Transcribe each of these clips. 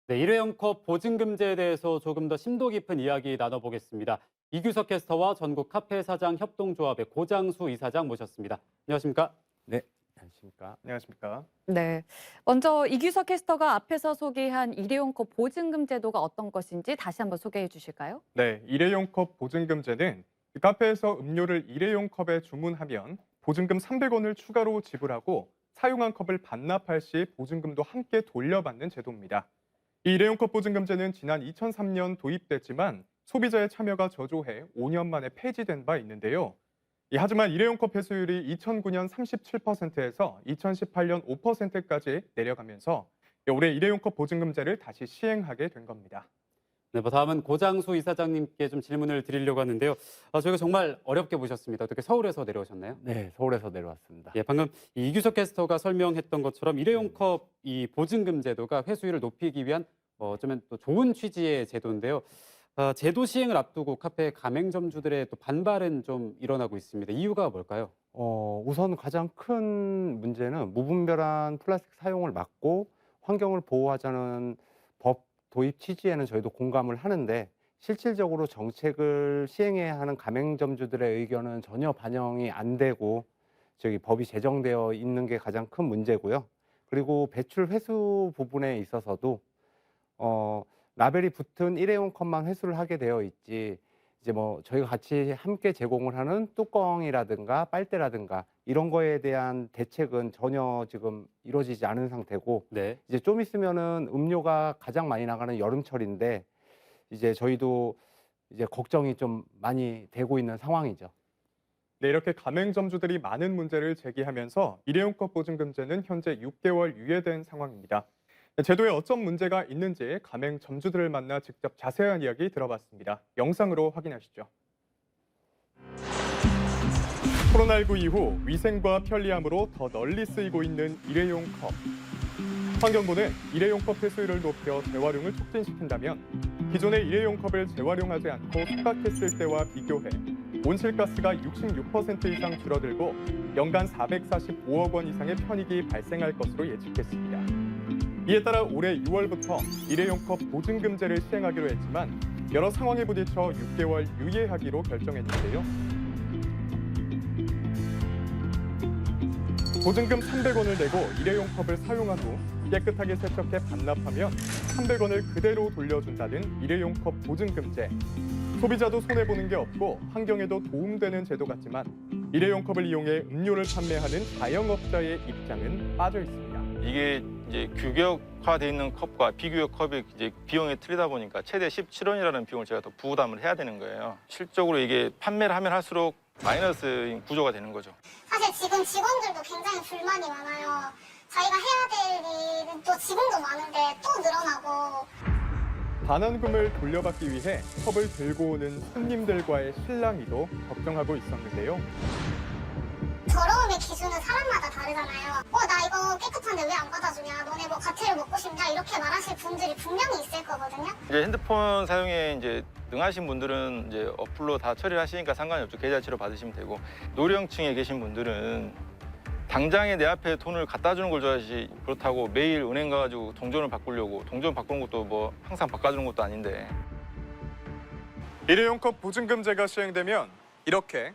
네, 일회용 컵 보증금제에 대해서 조금 더 심도 깊은 이야기 나눠보겠습니다. 이규석 캐스터와 전국 카페 사장 협동조합의 고장수 이사장 모셨습니다. 안녕하십니까? 네, 안녕하십니까. 안녕하십니까. 네. 먼저 이규석 캐스터가 앞에서 소개한 일회용컵 보증금 제도가 어떤 것인지 다시 한번 소개해 주실까요? 네, 일회용 컵 보증금제는 카페에서 음료를 일회용 컵에 주문하면 보증금 300원을 추가로 지불하고 사용한 컵을 반납할 시 보증금도 함께 돌려받는 제도입니다. 이 일회용 컵 보증금제는 지난 2003년 도입됐지만 소비자의 참여가 저조해 5년 만에 폐지된 바 있는데요. 하지만 일회용 컵 회수율이 2009년 37%에서 2018년 5%까지 내려가면서 올해 일회용 컵 보증금제를 다시 시행하게 된 겁니다. 네, 다음은 고장수 이사장님께 좀 질문을 드리려고 하는데요. 저희가 정말 어렵게 모셨습니다. 어떻게 서울에서 내려오셨나요? 네, 서울에서 내려왔습니다. 예, 방금 이규석 캐스터가 설명했던 것처럼 일회용 컵 이 보증금 제도가 회수율을 높이기 위한 어쩌면 또 좋은 취지의 제도인데요. 제도 시행을 앞두고 카페 가맹점주들의 또 반발은 좀 일어나고 있습니다. 이유가 뭘까요? 우선 가장 큰 문제는 무분별한 플라스틱 사용을 막고 환경을 보호하자는 법 도입 취지에는 저희도 공감을 하는데 실질적으로 정책을 시행해야 하는 가맹점주들의 의견은 전혀 반영이 안 되고 법이 제정되어 있는 게 가장 큰 문제고요. 그리고 배출 회수 부분에 있어서도 라벨이 붙은 일회용 컵만 회수를 하게 되어 있지 저희가 같이 함께 제공을 하는 뚜껑이라든가 빨대라든가 이런 거에 대한 대책은 전혀 지금 이루어지지 않은 상태고 네. 이제 좀 있으면은 음료가 가장 많이 나가는 여름철인데 저희도 걱정이 좀 많이 되고 있는 상황이죠. 네, 이렇게 가맹점주들이 많은 문제를 제기하면서 일회용 컵 보증금제는 현재 6개월 유예된 상황입니다. 제도에 어떤 문제가 있는지 가맹점주들을 만나 직접 자세한 이야기 들어봤습니다. 영상으로 확인하시죠. 코로나19 이후 위생과 편리함으로 더 널리 쓰이고 있는 일회용 컵. 환경부는 일회용 컵 회수율을 높여 재활용을 촉진시킨다면 기존의 일회용 컵을 재활용하지 않고 소각했을 때와 비교해 온실가스가 66% 이상 줄어들고 연간 445억 원 이상의 편익이 발생할 것으로 예측했습니다. 이에 따라 올해 6월부터 일회용 컵 보증금제를 시행하기로 했지만 여러 상황에 부딪혀 6개월 유예하기로 결정했는데요. 보증금 300원을 내고 일회용 컵을 사용한 후 깨끗하게 세척해 반납하면 300원을 그대로 돌려준다는 일회용 컵 보증금제. 소비자도 손해보는 게 없고 환경에도 도움되는 제도 같지만 일회용 컵을 이용해 음료를 판매하는 자영업자의 입장은 빠져 있습니다. 이게 이제 규격화돼 있는 컵과 비규격 컵의 비용이 틀리다 보니까 최대 17원이라는 비용을 제가 더 부담을 해야 되는 거예요. 실적으로 이게 판매를 하면 할수록 마이너스인 구조가 되는 거죠. 사실 지금 직원들도 굉장히 불만이 많아요. 저희가 해야 될 일은 또 직원도 많은데 또 늘어나고. 반환금을 돌려받기 위해 컵을 들고 오는 손님들과의 실랑이도 걱정하고 있었는데요. 더러움의 기준은 사람마다 다르잖아요. 나 이거 깨끗한데 왜 안 받아주냐, 너네 뭐 가태를 먹고 싶냐, 이렇게 말하실 분들이 분명히 있을 거거든요. 이제 핸드폰 사용에 능하신 분들은 어플로 다 처리를 하시니까 상관이 없죠. 계좌치료 받으시면 되고, 노령층에 계신 분들은 당장에 내 앞에 돈을 갖다 주는 걸 좋아하지, 그렇다고 매일 은행 가가지고 동전을 바꾸려고, 동전 바꾸는 것도 뭐 항상 바꿔주는 것도 아닌데. 일회용 컵 보증금제가 시행되면 이렇게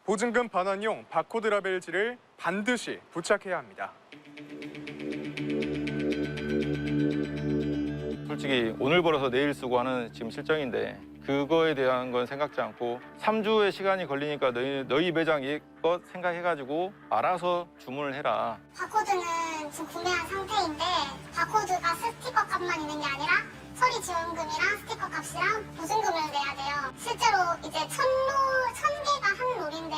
보증금 반환용 바코드 라벨지를 반드시 부착해야 합니다. 솔직히 오늘 벌어서 내일 쓰고 하는 지금 실정인데 그거에 대한 건 생각지 않고 3주의 시간이 걸리니까 너희 매장 이것 생각해가지고 알아서 주문을 해라. 바코드는 지금 구매한 상태인데 바코드가 스티커 값만 있는 게 아니라 처리 지원금이랑 스티커 값이랑 보증금을 내야 돼요. 실제로 이제 1000개가 한 롤인데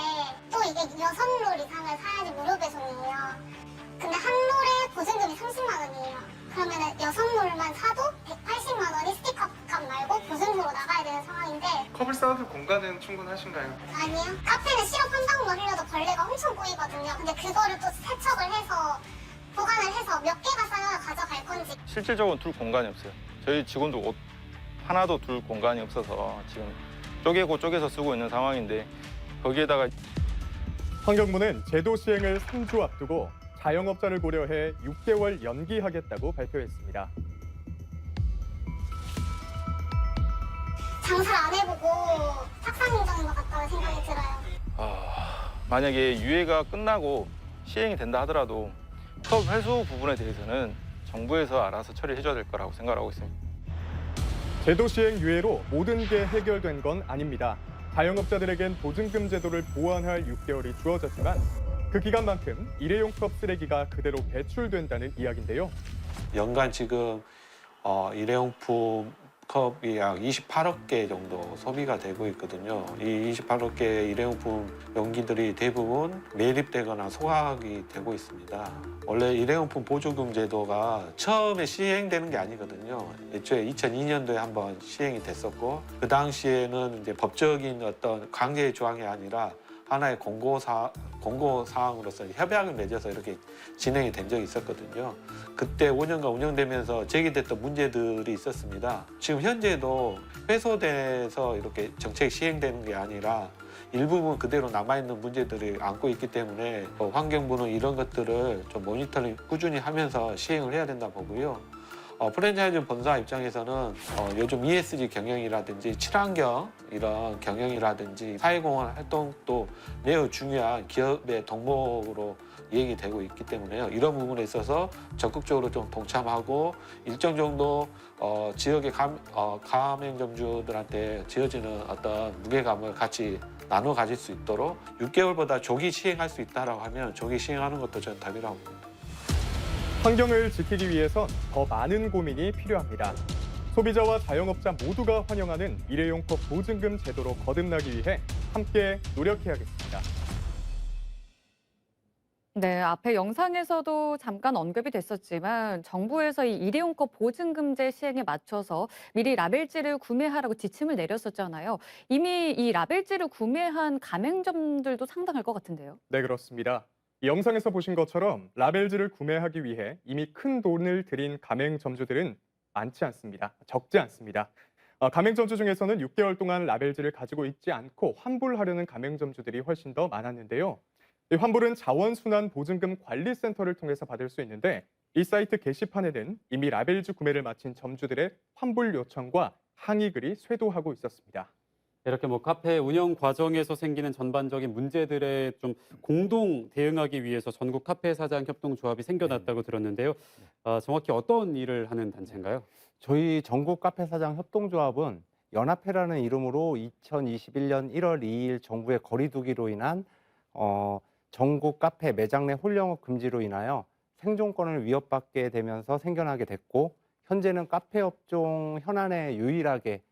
또 이게 6롤 이상을 사야지 무료 배송이에요. 근데 한 롤에 보증금이 30만 원이에요. 그러면 6롤만 사도 180만 원이 스티커 값 말고 보증금으로 나가야 되는 상황인데. 컵을 쌓아둘 공간은 충분하신가요? 아니요. 카페는 시럽 한 방울 흘려도 벌레가 엄청 꼬이거든요. 근데 그거를 또 세척을 해서 보관을 해서 몇 개가 쌓여야 가져갈 건지. 실질적으로 둘 공간이 없어요. 저희 직원도 옷 하나도 둘 공간이 없어서 지금 쪼개고 쪼개서 쓰고 있는 상황인데 거기에다가 환경부는 제도 시행을 3주 앞두고 자영업자를 고려해 6개월 연기하겠다고 발표했습니다. 장사를 안 해보고 탁상행정인 것 같다고 생각이 들어요. 만약에 유예가 끝나고 시행이 된다 하더라도 컵 회수 부분에 대해서는 정부에서 알아서 처리해줘야 될 거라고 생각하고 있습니다. 제도 시행 유예로 모든 게 해결된 건 아닙니다. 자영업자들에겐 보증금 제도를 보완할 6개월이 주어졌지만 그 기간만큼 일회용 컵 쓰레기가 그대로 배출된다는 이야기인데요. 연간 지금 일회용품 컵이 약 28억 개 정도 소비가 되고 있거든요. 이 28억 개의 일회용품 용기들이 대부분 매립되거나 소각이 되고 있습니다. 원래 일회용품 보조금 제도가 처음에 시행되는 게 아니거든요. 애초에 2002년도에 한번 시행이 됐었고 그 당시에는 이제 법적인 어떤 강제 조항이 아니라 하나의 공고 사항으로서 협약을 맺어서 이렇게 진행이 된 적이 있었거든요. 그때 5년간 운영되면서 제기됐던 문제들이 있었습니다. 지금 현재도 회소돼서 이렇게 정책이 시행되는 게 아니라 일부분 그대로 남아있는 문제들이 안고 있기 때문에 환경부는 이런 것들을 좀 모니터링 꾸준히 하면서 시행을 해야 된다 보고요. 프랜차이즈 본사 입장에서는 요즘 ESG 경영이라든지 친환경 이런 경영이라든지 사회공헌 활동도 매우 중요한 기업의 덕목으로 얘기되고 있기 때문에요. 이런 부분에 있어서 적극적으로 좀 동참하고 일정 정도 지역의 가맹점주들한테 지어지는 어떤 무게감을 같이 나눠 가질 수 있도록 6개월보다 조기 시행할 수 있다라고 하면 조기 시행하는 것도 저는 답이라고 봅니다. 환경을 지키기 위해선 더 많은 고민이 필요합니다. 소비자와 자영업자 모두가 환영하는 일회용 컵 보증금 제도로 거듭나기 위해 함께 노력해야겠습니다. 네, 앞에 영상에서도 잠깐 언급이 됐었지만 정부에서 이 일회용컵 보증금제 시행에 맞춰서 미리 라벨지를 구매하라고 지침을 내렸었잖아요. 이미 이 라벨지를 구매한 가맹점들도 상당할 것 같은데요. 네, 그렇습니다. 이 영상에서 보신 것처럼 라벨지를 구매하기 위해 이미 큰 돈을 들인 가맹점주들은 많지 않습니다. 적지 않습니다. 가맹점주 중에서는 6개월 동안 라벨지를 가지고 있지 않고 환불하려는 가맹점주들이 훨씬 더 많았는데요. 이 환불은 자원순환보증금 관리센터를 통해서 받을 수 있는데 이 사이트 게시판에는 이미 라벨지 구매를 마친 점주들의 환불 요청과 항의글이 쇄도하고 있었습니다. 이렇게 뭐 카페 운영 과정에서 생기는 전반적인 문제들에 좀 공동 대응하기 위해서 전국 카페 사장 협동조합이 생겨났다고 들었는데요. 정확히 어떤 일을 하는 단체인가요? 저희 전국 카페 사장 협동조합은 연합회라는 이름으로 2021년 1월 2일 정부의 거리두기로 인한 전국 카페 매장 내 홀영업 금지로 인하여 생존권을 위협받게 되면서 생겨나게 됐고 현재는 카페 업종 현안에 유일하게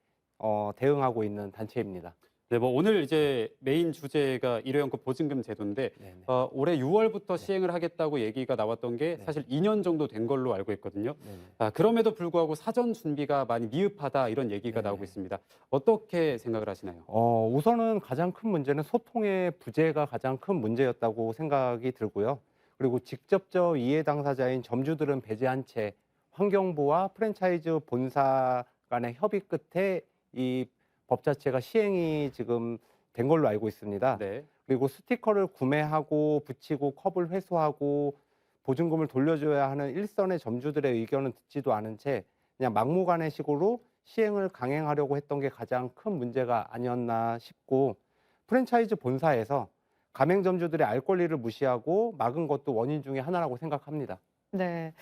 대응하고 있는 단체입니다. 네, 뭐 오늘 이제 메인 주제가 일회용컵 보증금 제도인데 네네. 올해 6월부터 시행을 하겠다고 얘기가 나왔던 게 네. 사실 2년 정도 된 걸로 알고 있거든요. 네네. 그럼에도 불구하고 사전 준비가 많이 미흡하다 이런 얘기가 네네. 나오고 있습니다. 어떻게 생각을 하시나요? 우선은 가장 큰 문제는 소통의 부재가 가장 큰 문제였다고 생각이 들고요. 그리고 직접적 이해 당사자인 점주들은 배제한 채 환경부와 프랜차이즈 본사 간의 협의 끝에 이 법 자체가 시행이 지금 된 걸로 알고 있습니다. 네. 그리고 스티커를 구매하고 붙이고 컵을 회수하고 보증금을 돌려줘야 하는 일선의 점주들의 의견은 듣지도 않은 채 그냥 막무가내식으로 시행을 강행하려고 했던 게 가장 큰 문제가 아니었나 싶고 프랜차이즈 본사에서 가맹점주들의 알 권리를 무시하고 막은 것도 원인 중에 하나라고 생각합니다. 네.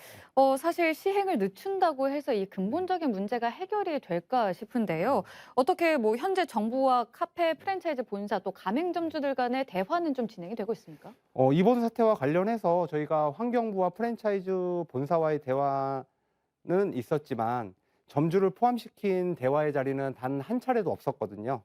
사실 시행을 늦춘다고 해서 이 근본적인 문제가 해결이 될까 싶은데요. 어떻게 뭐 현재 정부와 카페 프랜차이즈 본사 또 가맹점주들 간의 대화는 좀 진행이 되고 있습니까? 이번 사태와 관련해서 저희가 환경부와 프랜차이즈 본사와의 대화는 있었지만 점주를 포함시킨 대화의 자리는 단 한 차례도 없었거든요.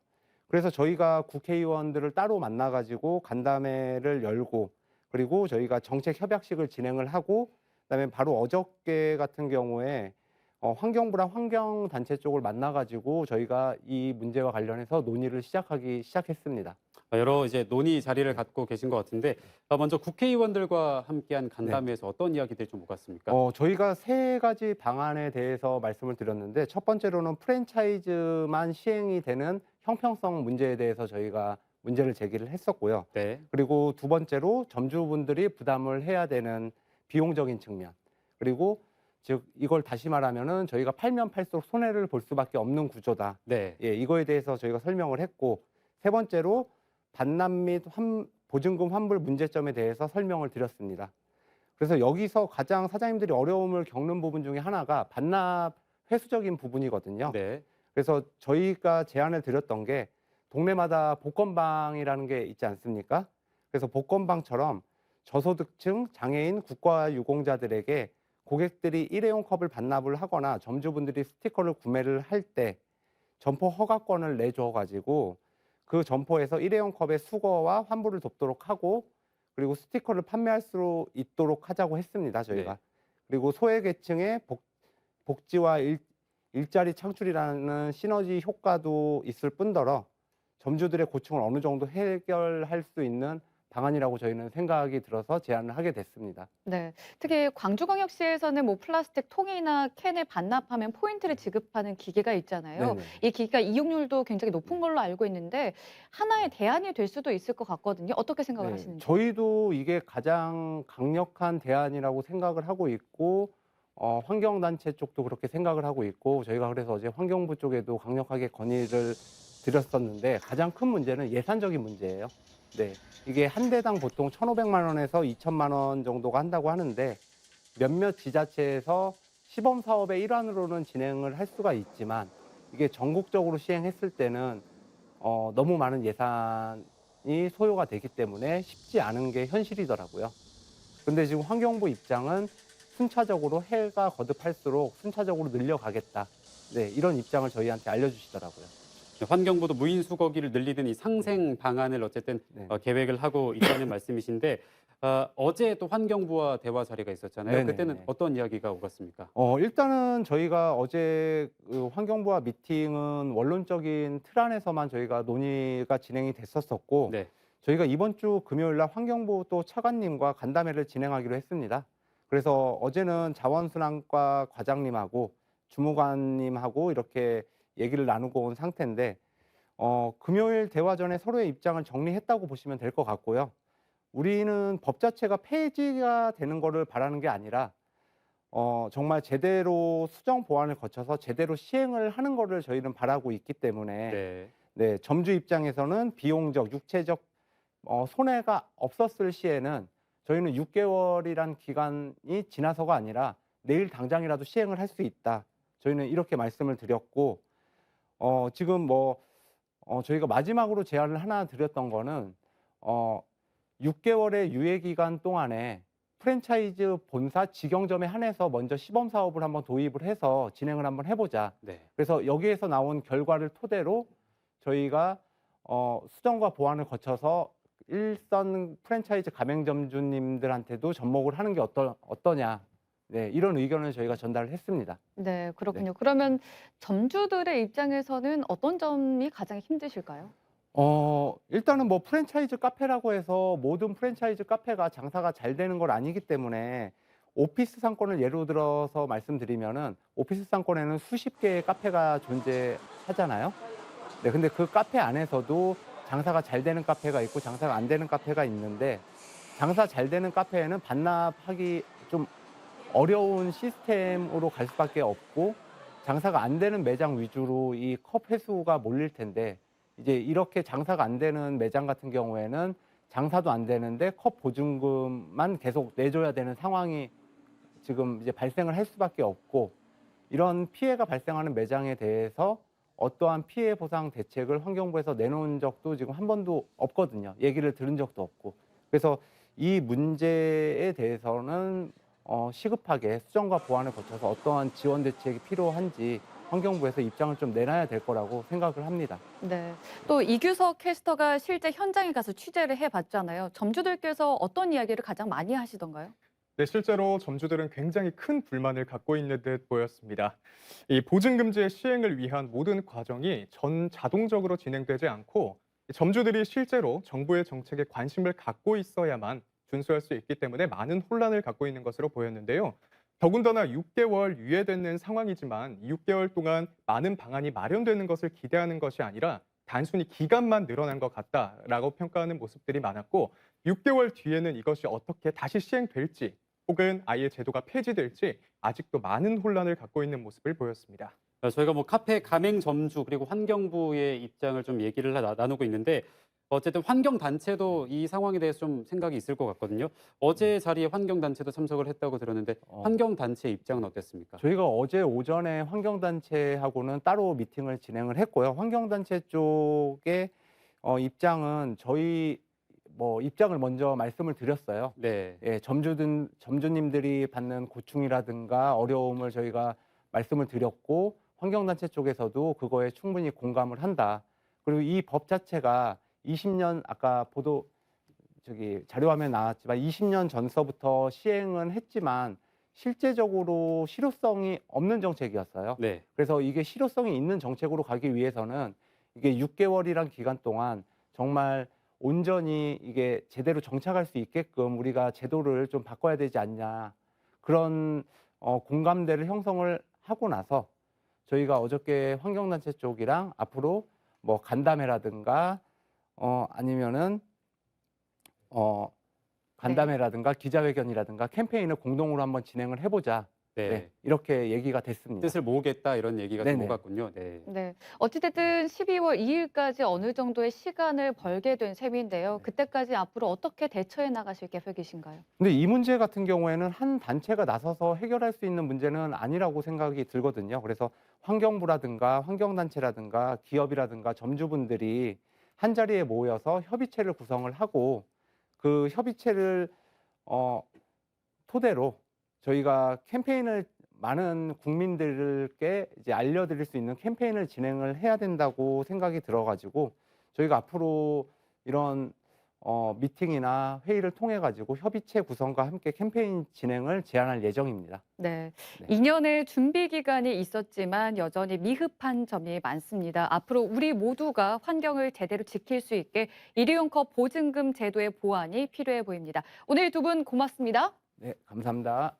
그래서 저희가 국회의원들을 따로 만나가지고 간담회를 열고 그리고 저희가 정책 협약식을 진행을 하고 그다음에 바로 어저께 같은 경우에 환경부랑 환경단체 쪽을 만나가지고 저희가 이 문제와 관련해서 논의를 시작했습니다. 여러 이제 논의 자리를 갖고 계신 것 같은데 먼저 국회의원들과 함께한 간담회에서 어떤 이야기들이 좀 오갔습니까? 저희가 세 가지 방안에 대해서 말씀을 드렸는데 첫 번째로는 프랜차이즈만 시행이 되는 형평성 문제에 대해서 저희가 문제를 제기를 했었고요. 네. 그리고 두 번째로 점주분들이 부담을 해야 되는 비용적인 측면 그리고 즉 이걸 다시 말하면은 저희가 팔면 팔수록 손해를 볼 수밖에 없는 구조다. 네. 예, 이거에 대해서 저희가 설명을 했고, 세 번째로 반납 및 보증금 환불 문제점에 대해서 설명을 드렸습니다. 그래서 여기서 가장 사장님들이 어려움을 겪는 부분 중에 하나가 반납 회수적인 부분이거든요. 네. 그래서 저희가 제안을 드렸던 게 동네마다 복권방이라는 게 있지 않습니까? 그래서 복권방처럼 저소득층, 장애인, 국가유공자들에게 고객들이 일회용 컵을 반납을 하거나 점주분들이 스티커를 구매를 할 때 점포 허가권을 내줘가지고 그 점포에서 일회용 컵의 수거와 환불을 돕도록 하고, 그리고 스티커를 판매할 수 있도록 하자고 했습니다, 저희가. 네. 그리고 소외계층의 복지와 일자리 창출이라는 시너지 효과도 있을 뿐더러 점주들의 고충을 어느 정도 해결할 수 있는 방안이라고 저희는 생각이 들어서 제안을 하게 됐습니다. 네. 특히 광주광역시에서는 뭐 플라스틱 통이나 캔을 반납하면 포인트를 지급하는 기계가 있잖아요. 네네. 이 기기가 이용률도 굉장히 높은 걸로 알고 있는데 하나의 대안이 될 수도 있을 것 같거든요. 어떻게 생각을 네, 하시는지? 저희도 이게 가장 강력한 대안이라고 생각을 하고 있고, 환경단체 쪽도 그렇게 생각을 하고 있고, 저희가 그래서 어제 환경부 쪽에도 강력하게 건의를 드렸었는데, 가장 큰 문제는 예산적인 문제예요. 네, 이게 한 대당 보통 1,500만 원에서 2,000만 원 정도가 한다고 하는데, 몇몇 지자체에서 시범 사업의 일환으로는 진행을 할 수가 있지만, 이게 전국적으로 시행했을 때는 너무 많은 예산이 소요가 되기 때문에 쉽지 않은 게 현실이더라고요. 근데 지금 환경부 입장은 순차적으로 해가 거듭할수록 순차적으로 늘려가겠다. 네, 이런 입장을 저희한테 알려주시더라고요. 환경부도 무인 수거기를 늘리는 이 상생 방안을 어쨌든 네. 계획을 하고 있다는 말씀이신데, 어제 또 환경부와 대화 자리가 있었잖아요. 네네네. 그때는 어떤 이야기가 오갔습니까? 일단은 저희가 어제 그 환경부와 미팅은 원론적인 틀 안에서만 저희가 논의가 진행이 됐었었고, 네. 저희가 이번 주 금요일 날 환경부 또 차관님과 간담회를 진행하기로 했습니다. 그래서 어제는 자원순환과 과장님하고 주무관님하고 이렇게 얘기를 나누고 온 상태인데, 금요일 대화 전에 서로의 입장을 정리했다고 보시면 될 것 같고요. 우리는 법 자체가 폐지가 되는 거를 바라는 게 아니라 정말 제대로 수정 보완을 거쳐서 제대로 시행을 하는 거를 저희는 바라고 있기 때문에 네. 네, 점주 입장에서는 비용적, 육체적 손해가 없었을 시에는 저희는 6개월이란 기간이 지나서가 아니라 내일 당장이라도 시행을 할 수 있다. 저희는 이렇게 말씀을 드렸고, 지금 저희가 마지막으로 제안을 하나 드렸던 거는 6개월의 유예 기간 동안에 프랜차이즈 본사 직영점에 한해서 먼저 시범 사업을 한번 도입을 해서 진행을 한번 해보자. 네. 그래서 여기에서 나온 결과를 토대로 저희가 수정과 보완을 거쳐서 일선 프랜차이즈 가맹점주님들한테도 접목을 하는 게 어떠냐. 네, 이런 의견을 저희가 전달을 했습니다. 네, 그렇군요. 그러면 점주들의 입장에서는 어떤 점이 가장 힘드실까요? 일단은 뭐 프랜차이즈 카페라고 해서 모든 프랜차이즈 카페가 장사가 잘 되는 건 아니기 때문에, 오피스 상권을 예로 들어서 말씀드리면은 오피스 상권에는 수십 개의 카페가 존재하잖아요. 네, 근데 그 카페 안에서도 장사가 잘 되는 카페가 있고 장사가 안 되는 카페가 있는데, 장사 잘 되는 카페에는 반납하기 좀 어려운 시스템으로 갈 수밖에 없고, 장사가 안 되는 매장 위주로 이 컵 회수가 몰릴 텐데, 이제 이렇게 장사가 안 되는 매장 같은 경우에는 장사도 안 되는데 컵 보증금만 계속 내줘야 되는 상황이 지금 이제 발생을 할 수밖에 없고, 이런 피해가 발생하는 매장에 대해서 어떠한 피해 보상 대책을 환경부에서 내놓은 적도 지금 한 번도 없거든요. 얘기를 들은 적도 없고. 그래서 이 문제에 대해서는 시급하게 수정과 보완을 거쳐서 어떠한 지원 대책이 필요한지 환경부에서 입장을 좀 내놔야 될 거라고 생각을 합니다. 네. 또 이규석 캐스터가 실제 현장에 가서 취재를 해봤잖아요. 점주들께서 어떤 이야기를 가장 많이 하시던가요? 네, 실제로 점주들은 굉장히 큰 불만을 갖고 있는 듯 보였습니다. 이 보증금지의 시행을 위한 모든 과정이 전 자동적으로 진행되지 않고, 점주들이 실제로 정부의 정책에 관심을 갖고 있어야만 준수할 수 있기 때문에 많은 혼란을 갖고 있는 것으로 보였는데요. 더군다나 6개월 유예되는 상황이지만 6개월 동안 많은 방안이 마련되는 것을 기대하는 것이 아니라 단순히 기간만 늘어난 것 같다라고 평가하는 모습들이 많았고, 6개월 뒤에는 이것이 어떻게 다시 시행될지 혹은 아예 제도가 폐지될지 아직도 많은 혼란을 갖고 있는 모습을 보였습니다. 저희가 뭐 카페 가맹점주 그리고 환경부의 입장을 좀 얘기를 나누고 있는데 어쨌든 환경단체도 이 상황에 대해서 좀 생각이 있을 것 같거든요. 어제 자리에 환경단체도 참석을 했다고 들었는데 환경단체 입장은 어땠습니까? 저희가 어제 오전에 환경단체하고는 따로 미팅을 진행을 했고요. 환경단체 쪽의 입장은 저희 입장을 먼저 말씀을 드렸어요. 네. 예, 점주님들이 받는 고충이라든가 어려움을 저희가 말씀을 드렸고 환경단체 쪽에서도 그거에 충분히 공감을 한다. 그리고 이 법 자체가 20년 아까 자료화면에 나왔지만 20년 전서부터 시행은 했지만 실제적으로 실효성이 없는 정책이었어요. 네. 그래서 이게 실효성이 있는 정책으로 가기 위해서는 이게 6개월이란 기간 동안 정말 온전히 이게 제대로 정착할 수 있게끔 우리가 제도를 좀 바꿔야 되지 않냐. 그런 공감대를 형성을 하고 나서 저희가 어저께 환경단체 쪽이랑 앞으로 뭐 간담회라든가 아니면은 간담회라든가 기자회견이라든가 캠페인을 공동으로 한번 진행을 해보자. 네. 네, 이렇게 얘기가 됐습니다. 뜻을 모으겠다 이런 얘기가 좀 네네. 오갔군요. 네. 네. 어찌됐든 12월 2일까지 어느 정도의 시간을 벌게 된 셈인데요. 그때까지 앞으로 어떻게 대처해 나가실 계획이신가요? 근데 이 문제 같은 경우에는 한 단체가 나서서 해결할 수 있는 문제는 아니라고 생각이 들거든요. 그래서 환경부라든가 환경단체라든가 기업이라든가 점주분들이 한 자리에 모여서 협의체를 구성을 하고 그 협의체를 토대로 저희가 캠페인을 많은 국민들께 이제 알려드릴 수 있는 캠페인을 진행을 해야 된다고 생각이 들어가지고 저희가 앞으로 이런 미팅이나 회의를 통해 가지고 협의체 구성과 함께 캠페인 진행을 제안할 예정입니다. 네. 네. 2년의 준비 기간이 있었지만 여전히 미흡한 점이 많습니다. 앞으로 우리 모두가 환경을 제대로 지킬 수 있게 일회용 컵 보증금 제도의 보완이 필요해 보입니다. 오늘 두 분 고맙습니다. 네, 감사합니다.